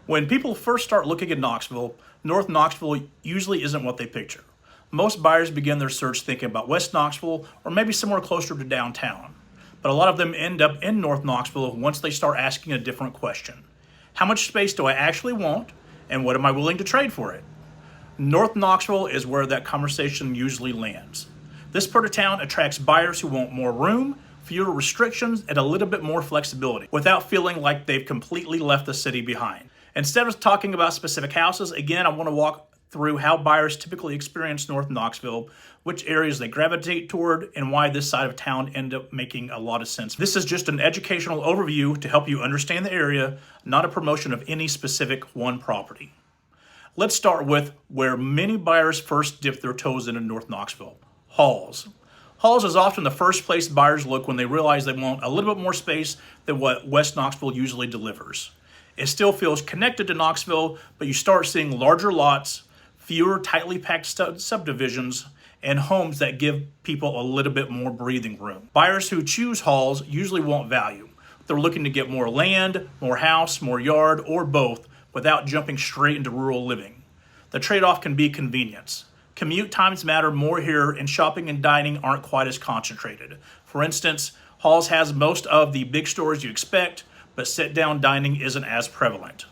When people first start looking at Knoxville, North Knoxville usually isn't what they picture. Most buyers begin their search thinking about West Knoxville or maybe somewhere closer to downtown. But a lot of them end up in North Knoxville once they start asking a different question. How much space do I actually want, and what am I willing to trade for it? North Knoxville is where that conversation usually lands. This part of town attracts buyers who want more room, fewer restrictions, and a little bit more flexibility without feeling like they've completely left the city behind. Instead of talking about specific houses, again, I want to walk through how buyers typically experience North Knoxville, which areas they gravitate toward, and why this side of town end up making a lot of sense. This is just an educational overview to help you understand the area, not a promotion of any specific one property. Let's start with where many buyers first dip their toes into North Knoxville: Halls. Halls is often the first place buyers look when they realize they want a little bit more space than what West Knoxville usually delivers. It still feels connected to Knoxville, but you start seeing larger lots, fewer tightly packed subdivisions, and homes that give people a little bit more breathing room. Buyers who choose Halls usually want value. They're looking to get more land, more house, more yard, or both without jumping straight into rural living. The trade-off can be convenience. Commute times matter more here, and shopping and dining aren't quite as concentrated. For instance, Halls has most of the big stores you expect, but sit-down dining isn't as prevalent.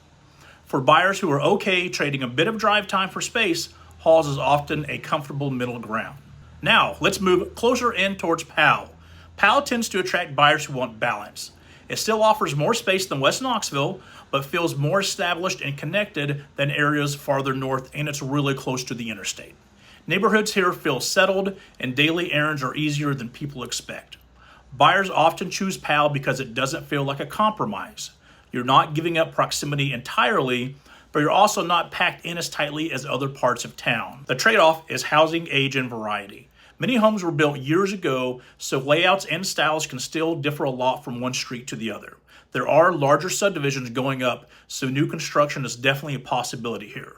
For buyers who are okay trading a bit of drive time for space, Halls is often a comfortable middle ground. Now, let's move closer in towards Powell. Powell tends to attract buyers who want balance. It still offers more space than West Knoxville, but feels more established and connected than areas farther north, and it's really close to the interstate. Neighborhoods here feel settled, and daily errands are easier than people expect. Buyers often choose Powell because it doesn't feel like a compromise. You're not giving up proximity entirely, but you're also not packed in as tightly as other parts of town. The trade-off is housing, age, and variety. Many homes were built years ago, so layouts and styles can still differ a lot from one street to the other. There are larger subdivisions going up, so new construction is definitely a possibility here.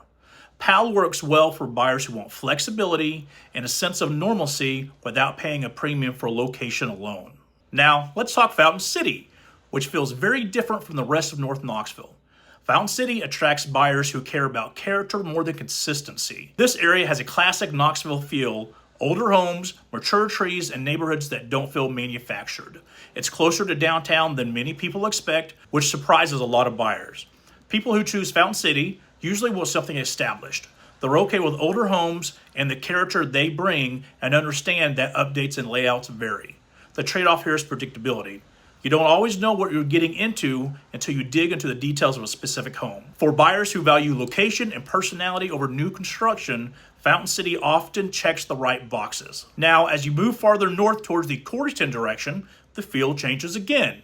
Powell works well for buyers who want flexibility and a sense of normalcy without paying a premium for location alone. Now, let's talk Fountain City, which feels very different from the rest of North Knoxville. Fountain City attracts buyers who care about character more than consistency. This area has a classic Knoxville feel: older homes, mature trees, and neighborhoods that don't feel manufactured. It's closer to downtown than many people expect, which surprises a lot of buyers. People who choose Fountain City usually want something established. They're okay with older homes and the character they bring, and understand that updates and layouts vary. The trade-off here is predictability. You don't always know what you're getting into until you dig into the details of a specific home. For buyers who value location and personality over new construction, Fountain City often checks the right boxes. Now, as you move farther north towards the Corryton direction, the feel changes again.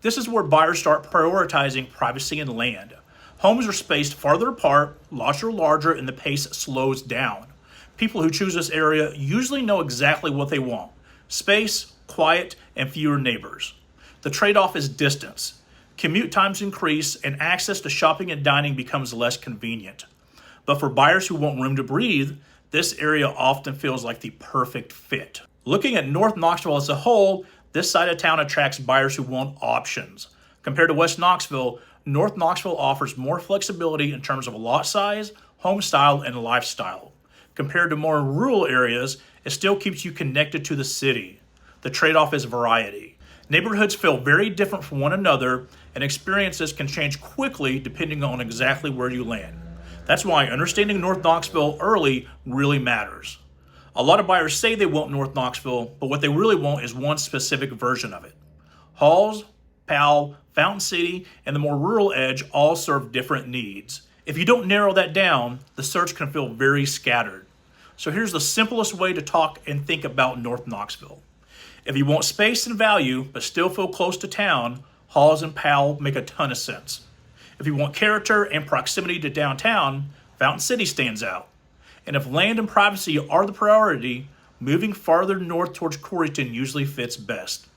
This is where buyers start prioritizing privacy and land. Homes are spaced farther apart, lots are larger, and the pace slows down. People who choose this area usually know exactly what they want: space, quiet, and fewer neighbors. The trade-off is distance. Commute times increase, and access to shopping and dining becomes less convenient. But for buyers who want room to breathe, this area often feels like the perfect fit. Looking at North Knoxville as a whole, this side of town attracts buyers who want options. Compared to West Knoxville, North Knoxville offers more flexibility in terms of lot size, home style, and lifestyle. Compared to more rural areas, it still keeps you connected to the city. The trade-off is variety. Neighborhoods feel very different from one another, and experiences can change quickly depending on exactly where you land. That's why understanding North Knoxville early really matters. A lot of buyers say they want North Knoxville, but what they really want is one specific version of it. Halls, Powell, Fountain City, and the more rural edge all serve different needs. If you don't narrow that down, the search can feel very scattered. So here's the simplest way to talk and think about North Knoxville. If you want space and value, but still feel close to town, Halls and Powell make a ton of sense. If you want character and proximity to downtown, Fountain City stands out. And if land and privacy are the priority, moving farther north towards Corryton usually fits best.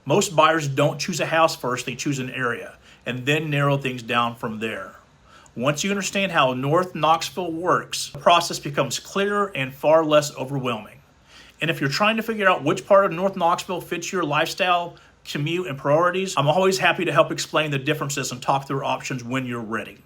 Most buyers don't choose a house first, they choose an area, and then narrow things down from there. Once you understand how North Knoxville works, the process becomes clearer and far less overwhelming. And if you're trying to figure out which part of North Knoxville fits your lifestyle, commute, and priorities, I'm always happy to help explain the differences and talk through options when you're ready.